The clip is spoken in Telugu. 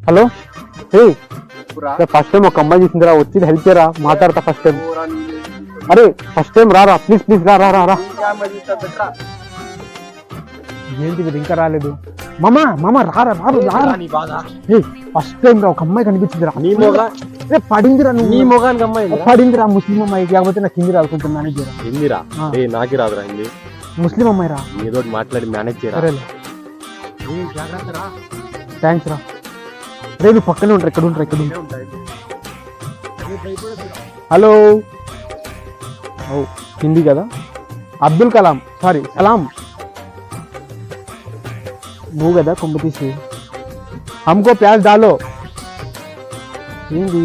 హలో ఫస్ట్ టైం ఒక అమ్మాయి చూసిందిరా, వచ్చి హెల్ప్ చేయరా, మాట్లాడతా ఫస్ట్ టైం. అరే ఫస్ట్ టైం రారా ప్లీజ్ ప్లీజ్ రా రా రా. ఏంటి మీరు ఇంకా రాలేదు? మామా మామా రారా రారు రారా. ఫస్ట్ టైం రా, ఒక అమ్మాయి కనిపించిందిరా. పడిందిరా, నీ మొగానికి అమ్మాయి పడిందిరా, ముస్లిం అమ్మాయి. కాకపోతే నాకు హిందీ రాదు, కొంచెం మేనేజ్ చేయరా. హిందీరా? నాకే రాదురా హిందీ. ముస్లిం అమ్మాయి రా, ఏదో మాట్లాడి మేనేజ్ చేయరా. థ్యాంక్స్ రా. రే నువ్వు పక్కనే ఉంటారు, ఎక్కడ ఉంటారు, ఎక్కడ ఉంటాయి. హలో, హిందీ కదా. అబ్దుల్ కలాం, సారీ సలాం. నువ్వు కదా కొంప తీసి. హమ్కో ప్యాజ్ డాలో. ఏంది